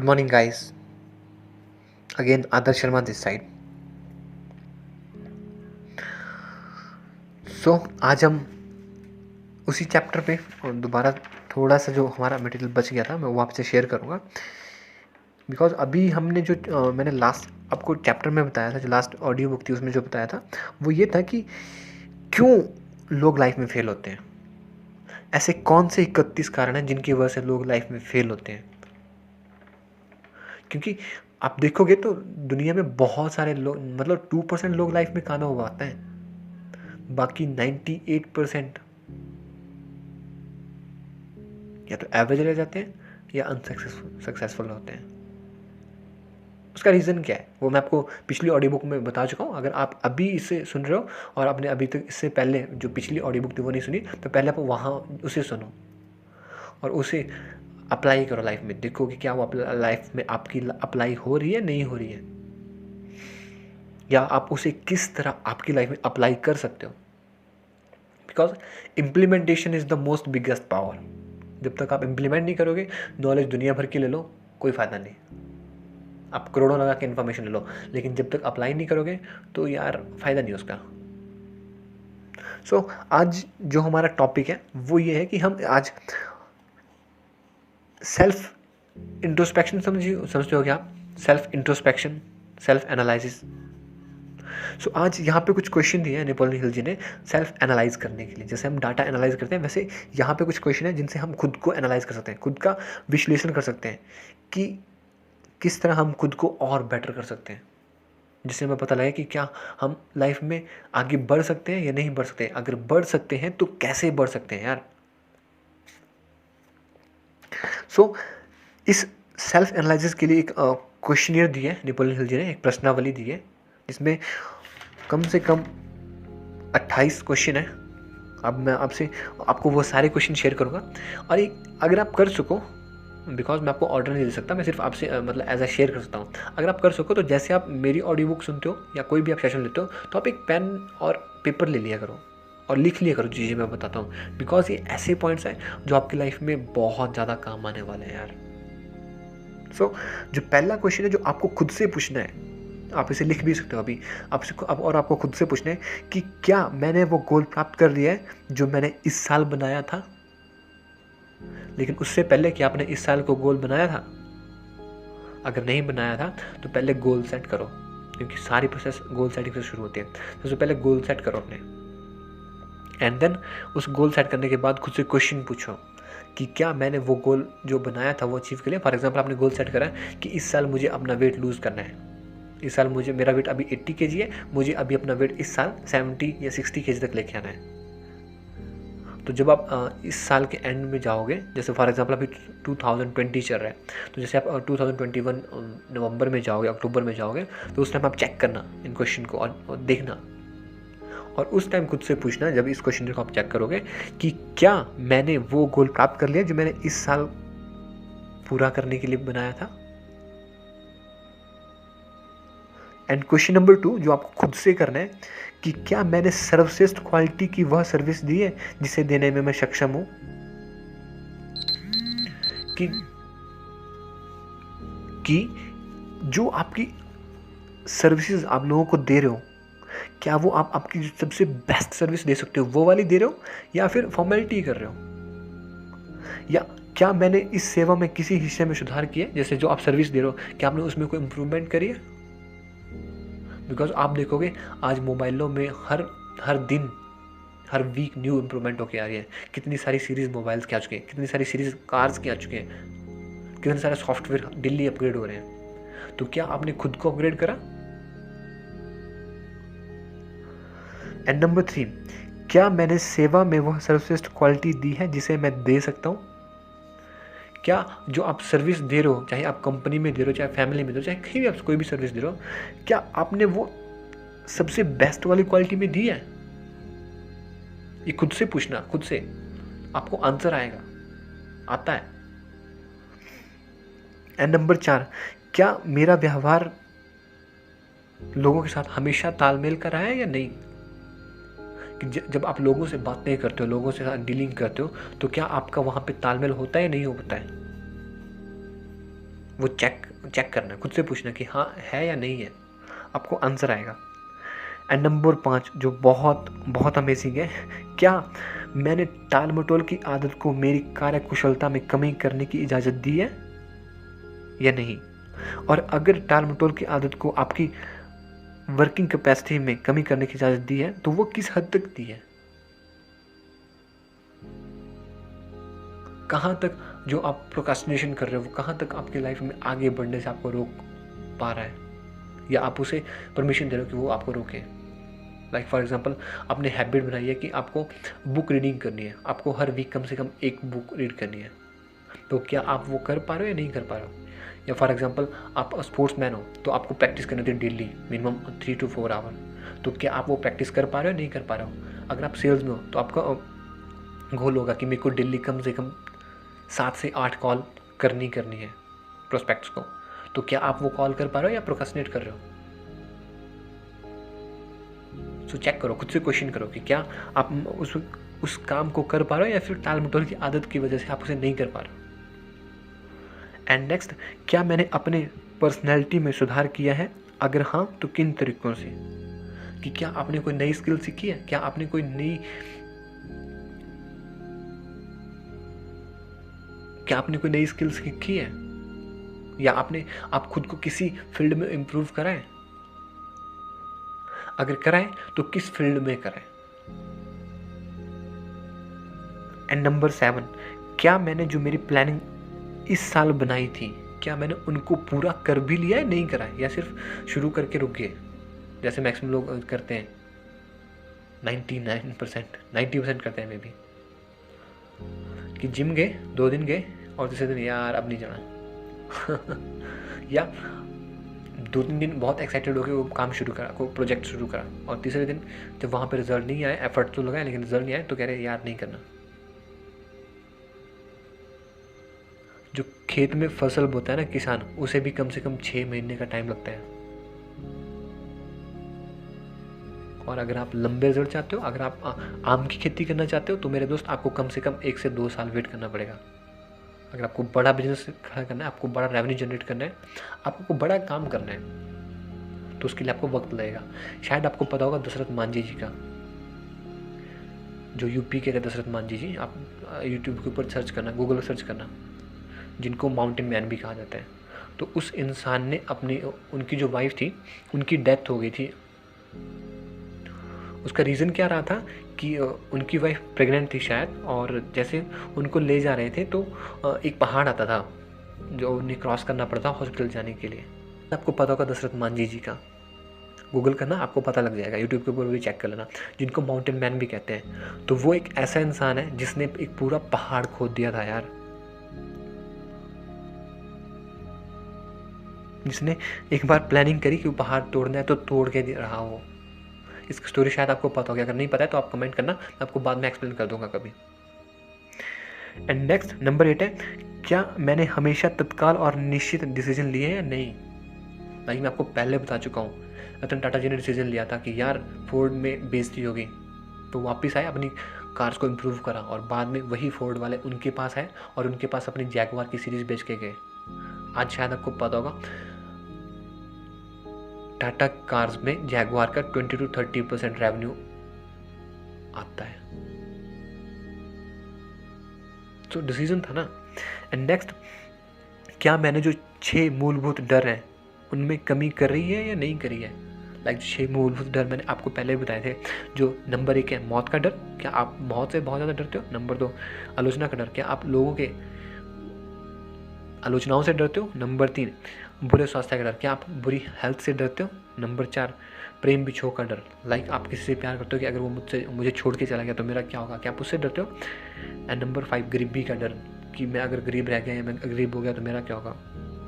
Good morning, guys. Again, Adarsh Sharma this side. आज हम उसी चैप्टर पे और दोबारा थोड़ा सा जो हमारा मटेरियल बच गया था मैं वो आपसे शेयर करूँगा। बिकॉज अभी हमने जो मैंने लास्ट आपको चैप्टर में बताया था, जो लास्ट ऑडियो बुक थी उसमें जो बताया था वो ये था कि क्यों लोग लाइफ में फेल होते हैं। ऐसे कौन से 31 कारण हैं जिनकी वजह से लोग लाइफ में फेल होते हैं। क्योंकि आप देखोगे तो दुनिया में बहुत सारे लोग, मतलब 2% लोग लाइफ में कामयाब हो पाते हैं, बाकी 98% या तो एवरेज रह जाते हैं या अनसक्सेसफुल होते हैं। उसका रीज़न क्या है वो मैं आपको पिछली ऑडियो बुक में बता चुका हूँ। अगर आप अभी इसे सुन रहे हो और आपने अभी तक इससे पहले जो पिछली ऑडियो बुक थी वो नहीं सुनी, तो पहले आप वहाँ उसे सुनो और उसे अप्लाई करो लाइफ में। देखो कि क्या वो लाइफ में आपकी अप्लाई हो रही है, नहीं हो रही है, या आप उसे किस तरह आपकी लाइफ में अप्लाई कर सकते हो। Because implementation is the most biggest power. जब तक आप इम्प्लीमेंट नहीं करोगे, नॉलेज दुनिया भर की ले लो, कोई फ़ायदा नहीं। आप करोड़ों लगा के इन्फॉर्मेशन ले लो, लेकिन जब तक अप्लाई नहीं करोगे तो यार फ़ायदा नहीं उसका। आज जो हमारा टॉपिक है वो ये है कि हम आज सेल्फ इंट्रोस्पेक्शन समझते हो क्या आप? Self introspection, self analysis. आज यहाँ पे कुछ क्वेश्चन दिए हैं नेपोलियन हिल जी ने सेल्फ एनालाइज करने के लिए। जैसे हम डाटा एनालाइज करते हैं, वैसे यहाँ पे कुछ क्वेश्चन है जिनसे हम खुद को एनालाइज कर सकते हैं, खुद का विश्लेषण कर सकते हैं कि किस तरह हम खुद को और बेटर कर सकते हैं, जिससे हमें पता लगे कि क्या हम लाइफ में आगे बढ़ सकते हैं या नहीं बढ़ सकते। अगर बढ़ सकते हैं तो कैसे बढ़ सकते हैं यार। इस सेल्फ एनालिसिस के लिए एक क्वेश्चनियर दी है नेपोलियन हिल जी ने, एक प्रश्नावली दी है जिसमें कम से कम 28 क्वेश्चन है। अब मैं आपको वो सारे क्वेश्चन शेयर करूँगा और एक अगर आप कर सको, बिकॉज मैं आपको ऑर्डर नहीं दे सकता, मैं सिर्फ आपसे मतलब एज अ शेयर कर सकता हूँ। अगर आप कर सको तो जैसे आप मेरी ऑडियो बुक सुनते हो या कोई भी आप सेशन लेते हो तो आप एक पेन और पेपर ले लिया करो और लिख लिया करो चीज़ें मैं बताता हूँ। बिकॉज ये ऐसे पॉइंट्स हैं जो आपकी लाइफ में बहुत ज़्यादा काम आने वाले हैं यार। जो पहला क्वेश्चन है जो आपको खुद से पूछना है, आप इसे लिख भी सकते हो अभी आपको खुद से पूछना है कि क्या मैंने वो गोल प्राप्त कर लिया है जो मैंने इस साल बनाया था। लेकिन उससे पहले कि आपने इस साल को गोल बनाया था, अगर नहीं बनाया था तो पहले गोल सेट करो, क्योंकि सारी प्रोसेस गोल सेटिंग से शुरू होती है। सबसे पहले गोल सेट करो अपने, एंड देन उस गोल सेट करने के बाद खुद से क्वेश्चन पूछो कि क्या मैंने वो गोल जो बनाया था वो अचीव कर लिया। फॉर एग्जाम्पल आपने गोल सेट करा कि इस साल मुझे अपना वेट लूज़ करना है, इस साल मेरा वेट अभी 80 kg है, मुझे अभी अपना वेट इस साल 70 या 60 kg तक लेके आना है। तो जब आप इस साल के एंड में जाओगे, जैसे फॉर एग्जांपल अभी 2020 चल रहा है, तो जैसे आप 2021 नवंबर में जाओगे, अक्टूबर में जाओगे, तो उस टाइम आप चेक करना इन क्वेश्चन को और देखना, और उस टाइम खुद से पूछना जब इस क्वेश्चन को आप चेक करोगे कि क्या मैंने वो गोल प्राप्त कर लिया जो मैंने इस साल पूरा करने के लिए बनाया था। एंड क्वेश्चन नंबर 2 जो आपको खुद से करना है कि क्या मैंने सर्वश्रेष्ठ क्वालिटी की वह सर्विस दी है जिसे देने में मैं सक्षम हूं। कि जो आपकी सर्विसेज आप लोगों को दे रहे हो, क्या वो आप आपकी सबसे बेस्ट सर्विस दे सकते हो वो वाली दे रहे हो, या फिर फॉर्मेलिटी कर रहे हो, या क्या मैंने इस सेवा में किसी हिस्से में सुधार किया। जैसे जो आप सर्विस दे रहे हो, क्या आपने उसमें कोई इंप्रूवमेंट करी है। बिकॉज आप देखोगे आज मोबाइलों में हर दिन हर वीक न्यू इंप्रूवमेंट होके आ रही है। कितनी सारी सीरीज मोबाइल्स के आ चुके हैं, कितनी सारी सीरीज कार्स के आ चुके हैं, कितने सारे सॉफ्टवेयर डेली अपग्रेड हो रहे हैं। तो क्या आपने खुद को अपग्रेड करा। एंड नंबर 3, क्या मैंने सेवा में वह सर्वश्रेष्ठ क्वालिटी दी है जिसे मैं दे सकता हूँ। क्या जो आप सर्विस दे रहे हो, चाहे आप कंपनी में दे रहे हो, चाहे फैमिली में दे रहे हो, चाहे कहीं भी आप कोई भी सर्विस दे रहे हो, क्या आपने वो सबसे बेस्ट वाली क्वालिटी में दी है। ये खुद से पूछना, खुद से आपको आंसर आएगा, आता है। एंड नंबर 4, क्या मेरा व्यवहार लोगों के साथ हमेशा तालमेल का रहा है या नहीं। कि जब आप लोगों से बातें करते हो, लोगों से डीलिंग करते हो, तो क्या आपका वहाँ पे तालमेल होता है या नहीं होता है। वो चेक करना है, खुद से पूछना कि हाँ है या नहीं है, आपको आंसर आएगा। एंड नंबर 5 जो बहुत बहुत अमेजिंग है, क्या मैंने टाल मटोल की आदत को मेरी कार्यकुशलता में कमी करने की इजाज़त दी है या नहीं? और अगर टाल मटोल की आदत को आपकी वर्किंग कैपेसिटी में कमी करने की इजाज़त दी है तो वो किस हद तक दी है? कहाँ तक जो आप प्रोक्रास्टिनेशन कर रहे हो वो कहाँ तक आपकी लाइफ में आगे बढ़ने से आपको रोक पा रहा है, या आप उसे परमिशन दे रहे हो कि वो आपको रोके? लाइक फॉर एग्जांपल, आपने हैबिट बनाई है कि आपको बुक रीडिंग करनी है, आपको हर वीक कम से कम एक बुक रीड करनी है, तो क्या आप वो कर पा रहे हो या नहीं कर पा रहे हो? या फॉर एग्जांपल, आप स्पोर्ट्स मैन हो तो आपको प्रैक्टिस करनी होती है डेली मिनिमम 3 to 4 आवर, तो क्या आप वो प्रैक्टिस कर पा रहे हो या नहीं कर पा रहे हो? अगर आप सेल्स में हो तो आपका गोल होगा कि मेरे को डेली कम से कम 7 से 8 कॉल करनी है प्रोस्पेक्ट्स को, तो क्या आप वो कॉल कर पा रहे हो या प्रोक्रास्टिनेट कर रहे हो? सो चेक करो, खुद से क्वेश्चन करो कि क्या आप उस काम को कर पा रहे हो या फिर टाल मटोल की आदत की वजह से आप उसे नहीं कर पा रहे हो। एंड नेक्स्ट, क्या मैंने अपने पर्सनैलिटी में सुधार किया है? अगर हाँ तो किन तरीकों से? कि क्या आपने कोई नई स्किल सीखी है, क्या आपने कोई नई स्किल सीखी है, या आप खुद को किसी फील्ड में इम्प्रूव करा है? अगर कराएं तो किस फील्ड में कराएं? एंड नंबर 7, क्या मैंने जो मेरी प्लानिंग इस साल बनाई थी, क्या मैंने उनको पूरा कर भी लिया है, नहीं करा है, या सिर्फ शुरू करके रुक गए, जैसे मैक्सिमम लोग करते हैं? 90% करते हैं मे बी, कि जिम गए 2 दिन गए और तीसरे दिन यार अब नहीं जाना या 2-3 दिन बहुत एक्साइटेड होकर वो काम शुरू करा, को प्रोजेक्ट शुरू करा, और तीसरे दिन जब वहाँ पे रिजल्ट नहीं आया, एफर्ट तो लगाया लेकिन रिजल्ट नहीं आया, तो कह रहे यार नहीं करना। जो खेत में फसल बोता है ना किसान, उसे भी कम से कम 6 महीने का टाइम लगता है। और अगर आप लंबे रिजल्ट चाहते हो, अगर आप आम की खेती करना चाहते हो, तो मेरे दोस्त आपको कम से कम 1 से 2 साल वेट करना पड़ेगा। अगर आपको बड़ा बिजनेस खड़ा करना है, आपको बड़ा रेवेन्यू जनरेट करना है, आपको बड़ा काम करना है, तो उसके लिए आपको वक्त लगेगा। शायद आपको पता होगा दशरथ मांझी जी का, जो यूपी के थे दशरथ मांझी जी, आप यूट्यूब के ऊपर सर्च करना, गूगल पर सर्च करना, जिनको माउंटेन मैन भी कहा जाता है। तो उस इंसान ने उनकी जो वाइफ थी, उनकी डेथ हो गई थी। उसका रीज़न क्या रहा था कि उनकी वाइफ प्रेग्नेंट थी शायद, और जैसे उनको ले जा रहे थे तो एक पहाड़ आता था जो उन्हें क्रॉस करना पड़ता हॉस्पिटल जाने के लिए। आपको पता होगा दशरथ मांझी जी का, गूगल करना आपको पता लग जाएगा, यूट्यूब के ऊपर भी चेक कर लेना, जिनको माउंटेन मैन भी कहते हैं। तो वो एक ऐसा इंसान है जिसने एक पूरा पहाड़ खोद दिया था यार, जिसने एक बार प्लानिंग करी कि वो पहाड़ तोड़ना है तो तोड़ के रहा हो। इसकी स्टोरी शायद आपको पता होगी, अगर नहीं पता है तो आप कमेंट करना, मैं आपको बाद में एक्सप्लेन कर दूंगा कभी। एंड नेक्स्ट नंबर 8 है, क्या मैंने हमेशा तत्काल और निश्चित डिसीजन लिए हैं या नहीं? लाइक मैं आपको पहले बता चुका हूँ, रतन टाटा जी ने डिसीजन लिया था कि यार फोर्ड में बेइज्जती होगी, तो वापस आए, अपनी कार्स को इम्प्रूव करा, और बाद में वही फोर्ड वाले उनके पास आए और उनके पास अपनी जैगवार की सीरीज बेच के गए। आज शायद आपको पता होगा टाटा कार्स में जैगवार का 20 to 30% रेवेन्यू आता है। तो डिसीजन था ना। एंड नेक्स्ट, क्या मैंने जो 6 मूलभूत डर हैं उनमें कमी कर रही है या नहीं करी है? लाइक 6 मूलभूत डर मैंने आपको पहले भी बताए थे। जो नंबर 1 है मौत का डर, क्या आप मौत से बहुत ज़्यादा डरते हो? नंबर 2 आलोचना का डर, क्या आप लोगों के आलोचनाओं से डरते हो? नंबर 3 बुरे स्वास्थ्य का डर, क्या आप बुरी हेल्थ से डरते हो? नंबर 4 प्रेम बिछोह का डर, लाइक आप किसी से प्यार करते हो कि अगर वो मुझे छोड़ के चला गया तो मेरा क्या होगा, क्या आप उससे डरते हो? एंड नंबर 5 गरीबी का डर, कि मैं अगर गरीब रह गया या मैं गरीब हो गया तो मेरा क्या होगा?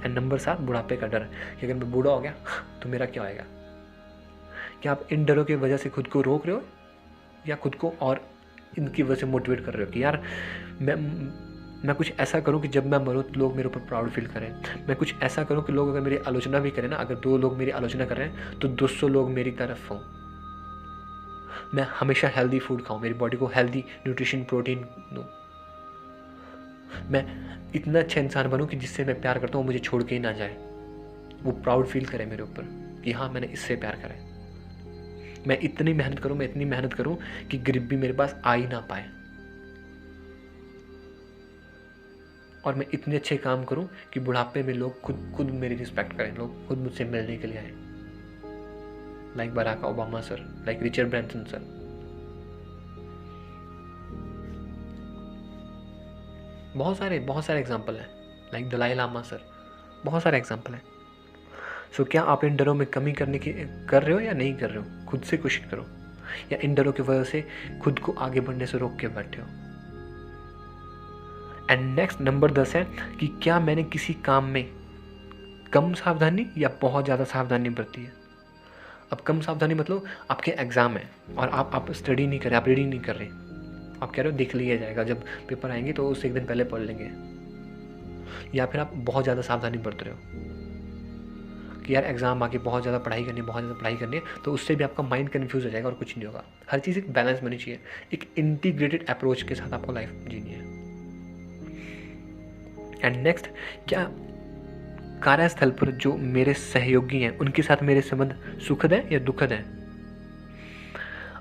एंड नंबर 7 बुढ़ापे का डर, कि अगर मैं बूढ़ा हो गया तो मेरा क्या होएगा? क्या आप इन डरों की वजह से खुद को रोक रहे हो, या खुद को और इनकी वजह से मोटिवेट कर रहे हो कि यार मैं कुछ ऐसा करूं कि जब मैं मरूं तो लोग मेरे ऊपर प्राउड फील करें, मैं कुछ ऐसा करूं कि लोग अगर मेरी आलोचना भी करें ना, अगर 2 लोग मेरी आलोचना कर रहे हैं तो 200 लोग मेरी तरफ हों। मैं हमेशा हेल्दी फूड खाऊं, मेरी बॉडी को हेल्दी न्यूट्रिशन प्रोटीन दूं। मैं इतना अच्छा इंसान बनूं कि जिससे मैं प्यार करता हूँ मुझे छोड़ के ही ना जाए, वो प्राउड फील करे मेरे ऊपर कि हाँ मैंने इससे प्यार करा है। मैं इतनी मेहनत करूं कि गरीबी मेरे पास आ ही ना पाए, और मैं इतने अच्छे काम करूं कि बुढ़ापे में लोग खुद मेरी रिस्पेक्ट करें, लोग खुद मुझसे मिलने के लिए आए, like Barack Obama sir, like Richard Branson sir. बहुत सारे एग्जाम्पल हैं, लाइक दलाई लामा सर, बहुत सारे एग्जाम्पल हैं। सो क्या आप इन डरों में कमी कर रहे हो या नहीं कर रहे हो? खुद से कोशिश करो, या इन डरों की वजह से खुद को आगे बढ़ने से रोक के बैठे हो? एंड नेक्स्ट नंबर 10 है कि क्या मैंने किसी काम में कम सावधानी या बहुत ज़्यादा सावधानी बरती है? अब कम सावधानी मतलब आपके एग्ज़ाम है और आप स्टडी नहीं कर रहे, आप रीडिंग नहीं कर रहे, आप कह रहे हो देख लिया जाएगा, जब पेपर आएंगे तो उससे एक दिन पहले पढ़ लेंगे। या फिर आप बहुत ज़्यादा सावधानी बरत रहे हो कि यार एग्ज़ाम आके बहुत ज़्यादा पढ़ाई करनी है, तो उससे भी आपका माइंड कन्फ्यूज़ हो जाएगा और कुछ नहीं होगा। हर चीज़ एक बैलेंस होनी चाहिए, एक इंटीग्रेटेड अप्रोच के साथ आपको लाइफ जीनी है। एंड नेक्स्ट, क्या कार्यस्थल पर जो मेरे सहयोगी हैं उनके साथ मेरे संबंध सुखद है या दुखद है?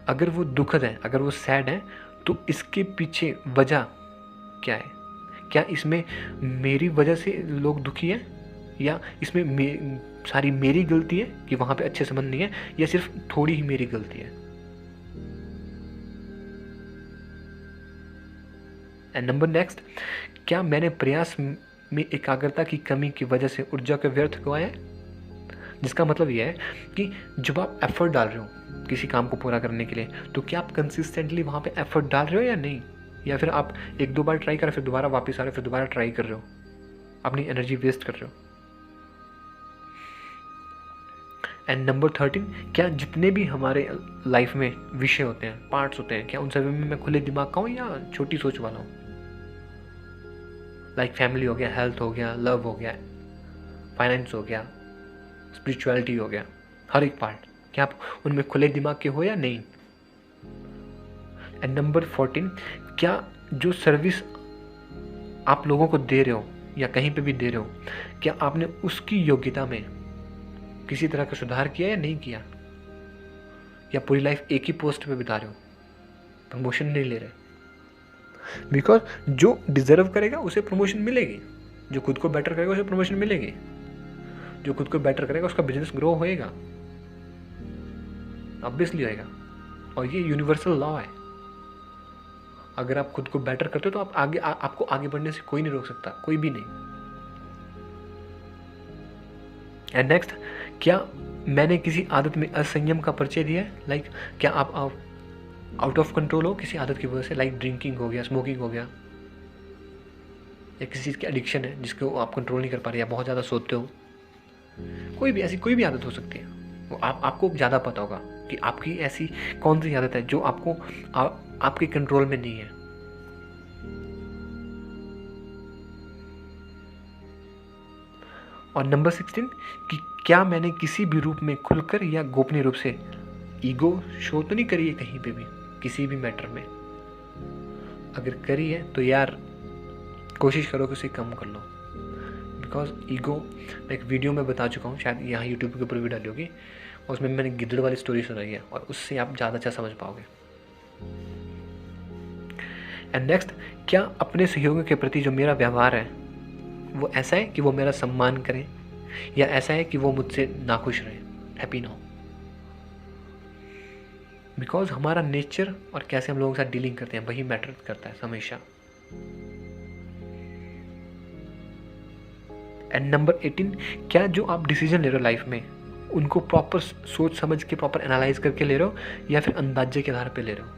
अगर वो दुखद है, अगर वो सैड है, तो इसके पीछे वजह क्या है? क्या इसमें मेरी वजह से लोग दुखी हैं, या इसमें सारी मेरी गलती है कि वहाँ पे अच्छे संबंध नहीं है, या सिर्फ थोड़ी ही मेरी गलती है? एंड नंबर नेक्स्ट, क्या मैंने प्रयास में एकाग्रता की कमी की वजह से ऊर्जा का व्यर्थ गवाया है? जिसका मतलब यह है कि जब आप एफर्ट डाल रहे हो किसी काम को पूरा करने के लिए, तो क्या आप कंसिस्टेंटली वहाँ पे एफर्ट डाल रहे हो या नहीं, या फिर आप एक दो बार ट्राई कर फिर दोबारा वापस आ रहे हो, फिर दोबारा ट्राई कर रहे हो, अपनी एनर्जी वेस्ट कर रहे हो? एंड नंबर 13, क्या जितने भी हमारे लाइफ में विषय होते हैं, पार्ट्स होते हैं, क्या उन सभी में मैं खुले दिमाग का हूँ या छोटी सोच वाला हूँ? लाइक फैमिली हो गया, हेल्थ हो गया, लव हो गया, फाइनेंस हो गया, स्पिरिचुअलिटी हो गया, हर एक पार्ट, क्या आप उनमें खुले दिमाग के हो या नहीं? एंड नंबर 14, क्या जो सर्विस आप लोगों को दे रहे हो या कहीं पे भी दे रहे हो, क्या आपने उसकी योग्यता में किसी तरह का सुधार किया या नहीं किया, या पूरी लाइफ एक ही पोस्ट पे बिता रहे हो, प्रमोशन नहीं ले रहे? बिकॉज जो डिजर्व करेगा उसे प्रमोशन मिलेगी, जो खुद को बेटर करेगा उसे प्रमोशन मिलेगी, जो खुद को बेटर करेगा उसका बिजनेस ग्रो होएगा, ऑब्वियसली होएगा, और ये यूनिवर्सल लॉ है। अगर आप खुद को बेटर करते हो तो आपको आगे बढ़ने से कोई नहीं रोक सकता, कोई भी नहीं। एंड नेक्स्ट, क्या मैंने किसी आदत में असंयम का परिचय दिया है? लाइक क्या आप आउट ऑफ कंट्रोल हो किसी आदत की वजह से, लाइक ड्रिंकिंग हो गया, स्मोकिंग हो गया, या किसी चीज़ की एडिक्शन है जिसको आप कंट्रोल नहीं कर पा रहे, या बहुत ज़्यादा सोते हो, कोई भी आदत हो सकती है। वो आपको ज़्यादा पता होगा कि आपकी ऐसी कौन सी आदत है जो आपके कंट्रोल में नहीं है। और नंबर 16, कि क्या मैंने किसी भी रूप में खुलकर या गोपनीय रूप से ईगो शो तो नहीं करी है कहीं पे भी, किसी भी मैटर में? अगर करी है तो यार कोशिश करो कि उसे कम कर लो, बिकॉज ईगो, मैं एक वीडियो में बता चुका हूँ, शायद यहाँ यूट्यूब के ऊपर भी डाली होगी, और उसमें मैंने गिद्धड़ वाली स्टोरी सुनाई है, और उससे आप ज़्यादा अच्छा समझ पाओगे। एंड नेक्स्ट, क्या अपने सहयोगी के प्रति जो मेरा व्यवहार है वो ऐसा है कि वो मेरा सम्मान करें, या ऐसा है कि वो मुझसे नाखुश रहे, हैप्पी ना हो? बिकॉज हमारा नेचर और कैसे हम लोगों के साथ डीलिंग करते हैं वही मैटर करता है हमेशा। एंड नंबर 18, क्या जो आप डिसीजन ले रहे हो लाइफ में उनको प्रॉपर सोच समझ के प्रॉपर एनालाइज करके ले रहे हो, या फिर अंदाजे के आधार पे ले रहे हो,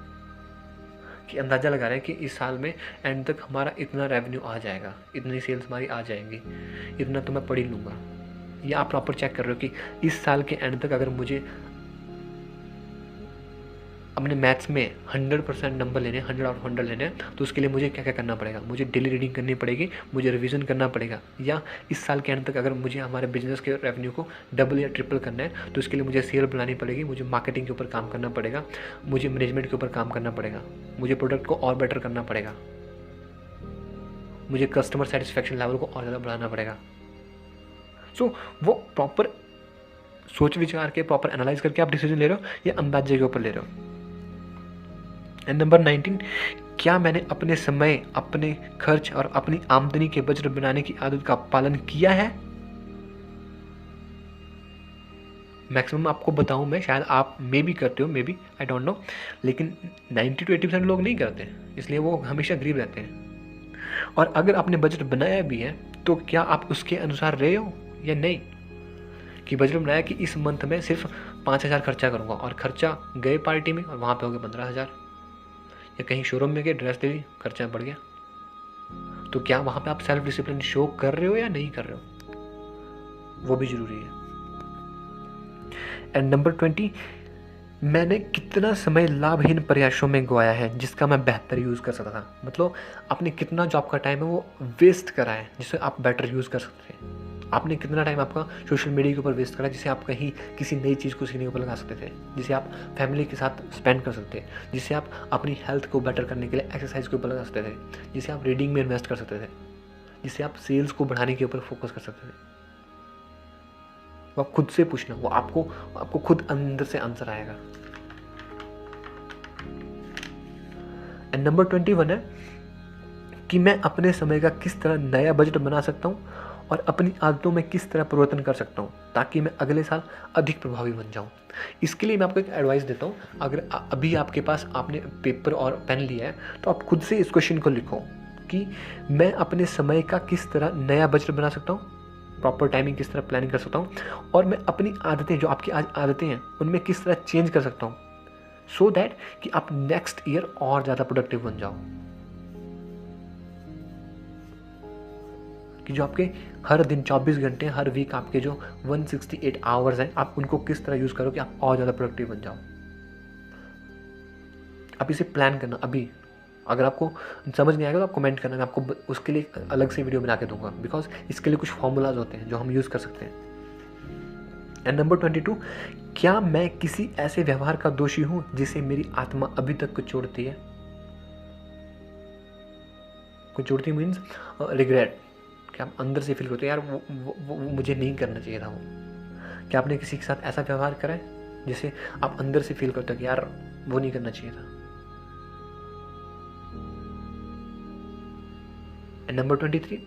कि अंदाज़ा लगा रहे हैं कि इस साल में एंड तक हमारा इतना रेवेन्यू आ जाएगा, इतनी सेल्स हमारी आ जाएंगी, इतना तो मैं पढ़ ही लूँगा, या आप प्रॉपर चेक कर रहे हो कि इस साल के एंड तक अगर मुझे अपने मैथ्स में 100% नंबर लेने, 100 आउट ऑफ 100 लेने हैं, तो उसके लिए मुझे क्या क्या करना पड़ेगा? मुझे डेली रीडिंग करनी पड़ेगी, मुझे रिवीजन करना पड़ेगा, या इस साल के एंड तक अगर मुझे हमारे बिजनेस के रेवेन्यू को डबल या ट्रिपल करना है तो इसके लिए मुझे सेल बनानी पड़ेगी, मुझे मार्केटिंग के ऊपर काम करना पड़ेगा, मुझे मैनेजमेंट के ऊपर काम करना पड़ेगा, मुझे प्रोडक्ट को और बेटर करना पड़ेगा। मुझे कस्टमर सेटिस्फेक्शन लेवल को और ज़्यादा बढ़ाना पड़ेगा। सो वो प्रॉपर सोच विचार के, प्रॉपर एनालाइज करके आप डिसीजन ले रहे हो या अंदाजे के ऊपर ले रहे हो। एंड नंबर 19, क्या मैंने अपने समय, अपने खर्च और अपनी आमदनी के बजट बनाने की आदत का पालन किया है? मैक्सिमम आपको बताऊं मैं, शायद आप मे भी करते हो, may be, I don't know, लेकिन 90 to 80% लोग नहीं करते, इसलिए वो हमेशा गरीब रहते हैं। और अगर आपने बजट बनाया भी है तो क्या आप उसके अनुसार रहे हो या नहीं? कि बजट बनाया कि इस मंथ में सिर्फ 5,000 खर्चा करूँगा, और खर्चा गए पार्टी में और वहाँ पे हो गया 15,000, या कहीं शोरूम में गए ड्रेस ले ली, खर्चा बढ़ गया। तो क्या वहाँ पे आप सेल्फ डिसिप्लिन शो कर रहे हो या नहीं कर रहे हो? वो भी जरूरी है। एंड नंबर 20, मैंने कितना समय लाभहीन प्रयासों में गवाया है जिसका मैं बेहतर यूज़ कर सकता था। मतलब आपने कितना जो आपका टाइम है वो वेस्ट करा है जिसे आप बेटर यूज़ कर सकते हैं। आपने कितना टाइम आपका सोशल मीडिया के ऊपर वेस्ट करा जिसे आप कहीं किसी नई चीज़ को सीखने के ऊपर लगा सकते थे, जिसे आप फैमिली के साथ स्पेंड कर सकते थे, जिसे आप अपनी हेल्थ को बेटर करने के लिए एक्सरसाइज के ऊपर लगा सकते थे, जिसे आप रीडिंग में इन्वेस्ट कर सकते थे, जिसे आप सेल्स को बढ़ाने के ऊपर फोकस कर सकते थे। वो आप खुद से पूछना, वो आपको खुद अंदर से आंसर आएगा। एंड नंबर 21 है कि मैं अपने समय का किस तरह नया बजट बना सकता हूँ और अपनी आदतों में किस तरह परिवर्तन कर सकता हूँ ताकि मैं अगले साल अधिक प्रभावी बन जाऊँ। इसके लिए मैं आपको एक एडवाइस देता हूँ। अगर अभी आपके पास आपने पेपर और पेन लिया है तो आप खुद से इस क्वेश्चन को लिखो कि मैं अपने समय का किस तरह नया बजट बना सकता हूँ, प्रॉपर टाइमिंग किस तरह प्लानिंग कर सकता हूँ, और मैं अपनी आदतें, जो आपकी आज आदतें हैं, उनमें किस तरह चेंज कर सकता हूँ, सो दैट कि आप नेक्स्ट ईयर और ज़्यादा प्रोडक्टिव बन जाओ। कि जो आपके हर दिन 24 घंटे, हर वीक आपके जो 168 आवर्स हैं, आप उनको किस तरह यूज़ करो कि आप और ज़्यादा प्रोडक्टिव बन जाओ। आप इसे प्लान करना अभी। अगर आपको समझ नहीं आएगा तो आप कमेंट करना, मैं आपको उसके लिए अलग से वीडियो बना के दूंगा, बिकॉज इसके लिए कुछ फॉर्मूलाज होते हैं जो हम यूज़ कर सकते हैं। एंड नंबर 22, क्या मैं किसी ऐसे व्यवहार का दोषी हूं जिसे मेरी आत्मा अभी तक कुचोड़ती है? कुचोड़ती मीन्स रिग्रेट, क्या आप अंदर से फील करते हो यार वो मुझे नहीं करना चाहिए था। वो क्या आपने किसी के साथ ऐसा व्यवहार करा है जिसे आप अंदर से फील करते हो कि यार वो नहीं करना चाहिए था? एंड नंबर 23,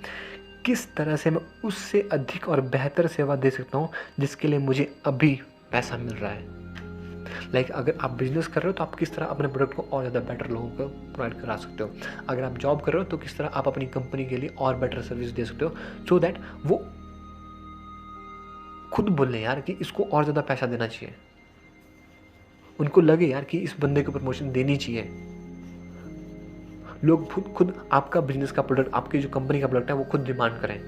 किस तरह से मैं उससे अधिक और बेहतर सेवा दे सकता हूँ जिसके लिए मुझे अभी पैसा मिल रहा है। लाइक अगर आप बिजनेस कर रहे हो तो आप किस तरह अपने प्रोडक्ट को और ज़्यादा बेटर लोगों को प्रोवाइड करा सकते हो। अगर आप जॉब कर रहे हो तो किस तरह आप अपनी कंपनी के लिए और बेटर सर्विस दे सकते हो, सो दैट वो खुद बोले यार कि इसको और ज़्यादा पैसा देना चाहिए, उनको लगे यार कि इस बंदे को प्रमोशन देनी चाहिए। लोग खुद आपका बिजनेस का प्रोडक्ट, आपकी जो कंपनी का प्रोडक्ट है वो खुद डिमांड करें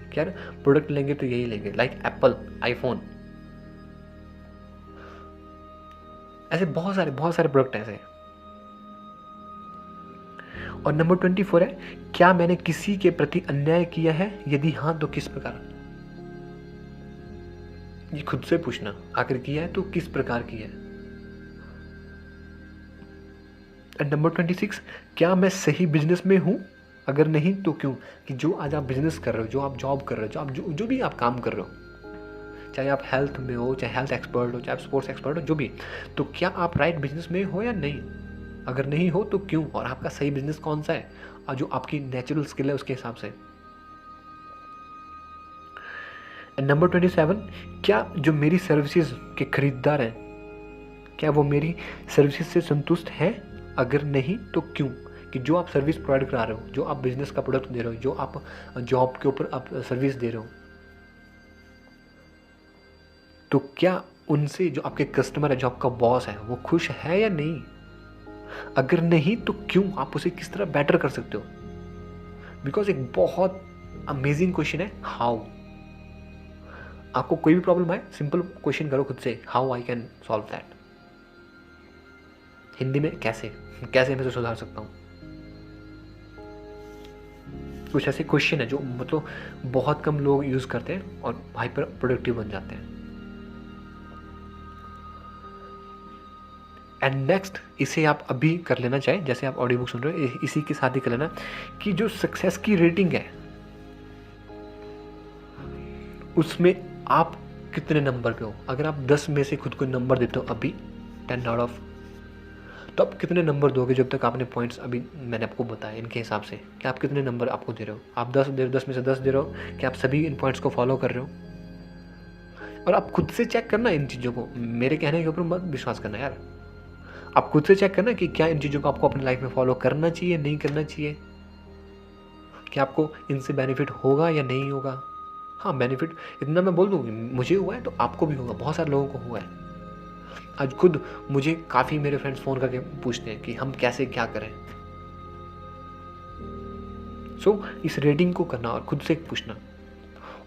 कि यार प्रोडक्ट लेंगे तो यही लेंगे, लाइक एप्पल, आईफोन, ऐसे बहुत सारे प्रोडक्ट ऐसे हैं। और नंबर 24 है, क्या मैंने किसी के प्रति अन्याय किया है? यदि हाँ तो किस प्रकार? ये खुद से पूछना, आखिर किया है तो किस प्रकार किया है। एंड नंबर 26, क्या मैं सही बिजनेस में हूं? अगर नहीं तो क्यों? कि जो आज आप बिजनेस कर रहे हो, जो आप जॉब कर रहे हो, जो भी आप काम कर रहे हो, चाहे आप हेल्थ में हो, चाहे हेल्थ एक्सपर्ट हो, चाहे आप स्पोर्ट्स एक्सपर्ट हो, जो भी, तो क्या आप राइट बिजनेस में हो या नहीं? अगर नहीं हो तो क्यों? और आपका सही बिजनेस कौन सा है और जो आपकी नेचुरल स्किल है उसके हिसाब से। एंड नंबर 27, क्या जो मेरी सर्विसेज के खरीदार हैं, क्या वो मेरी सर्विसेज से संतुष्ट हैं? अगर नहीं तो क्यों? कि जो आप सर्विस प्रोवाइड करा रहे हो, जो आप बिजनेस का प्रोडक्ट दे रहे हो, जो आप जॉब के ऊपर आप सर्विस दे रहे हो, तो क्या उनसे जो आपके कस्टमर है, जो आपका बॉस है, वो खुश है या नहीं? अगर नहीं तो क्यों? आप उसे किस तरह बेटर कर सकते हो? बिकॉज एक बहुत अमेजिंग क्वेश्चन है, हाउ। आपको कोई भी प्रॉब्लम आए, सिंपल क्वेश्चन करो खुद से, how I can solve that. Hindi में कैसे मैं इसे सुधार सकता हूँ। कुछ ऐसे क्वेश्चन है जो मतलब बहुत कम लोग यूज करते हैं और हाइपर प्रोडक्टिव बन जाते हैं। एंड नेक्स्ट, इसे आप अभी कर लेना चाहे, जैसे आप ऑडियो बुक सुन रहे हो इसी के साथ ही कर लेना कि जो सक्सेस की रेटिंग है उसमें आप कितने नंबर पे हो। अगर आप 10 में से खुद को नंबर देते हो अभी 10 आउट ऑफ, तो आप कितने नंबर दोगे जब तक आपने पॉइंट्स अभी मैंने आपको बताया इनके हिसाब से कि आप कितने नंबर आपको दे रहे हो। आप 10 दे रहे हो, 10 में से 10 दे रहे हो कि आप सभी इन पॉइंट्स को फॉलो कर रहे हो। और आप खुद से चेक करना इन चीज़ों को, मेरे कहने के ऊपर मत विश्वास करना यार। आप खुद से चेक करना कि क्या इन चीज़ों को आपको अपनी लाइफ में फॉलो करना चाहिए, नहीं करना चाहिए, कि आपको इनसे बेनिफिट होगा या नहीं होगा। हाँ, बेनिफिट इतना मैं बोल दूँ, मुझे हुआ है तो आपको भी होगा, बहुत सारे लोगों को हुआ है। आज खुद मुझे काफ़ी मेरे फ्रेंड्स फ़ोन करके पूछते हैं कि हम कैसे क्या करें। सो इस रेटिंग को करना और खुद से पूछना,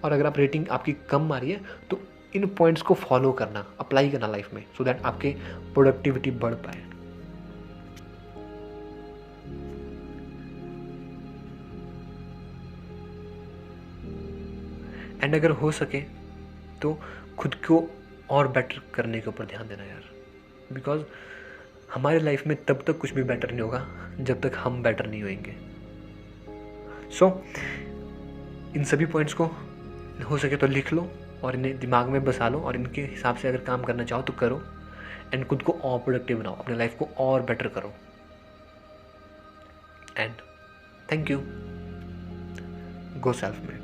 और अगर आप रेटिंग आपकी कम आ रही है तो इन पॉइंट्स को फॉलो करना, अप्लाई करना लाइफ में, सो दैट आपके प्रोडक्टिविटी बढ़ पाए। एंड अगर हो सके तो खुद को और बेटर करने के ऊपर ध्यान देना यार, बिकॉज हमारे लाइफ में तब तक कुछ भी बेटर नहीं होगा जब तक हम बेटर नहीं होंगे। सो इन सभी पॉइंट्स को हो सके तो लिख लो और इन्हें दिमाग में बसा लो, और इनके हिसाब से अगर काम करना चाहो तो करो, एंड खुद को और प्रोडक्टिव बनाओ, अपने लाइफ को और बेटर करो। And thank you. Go self made.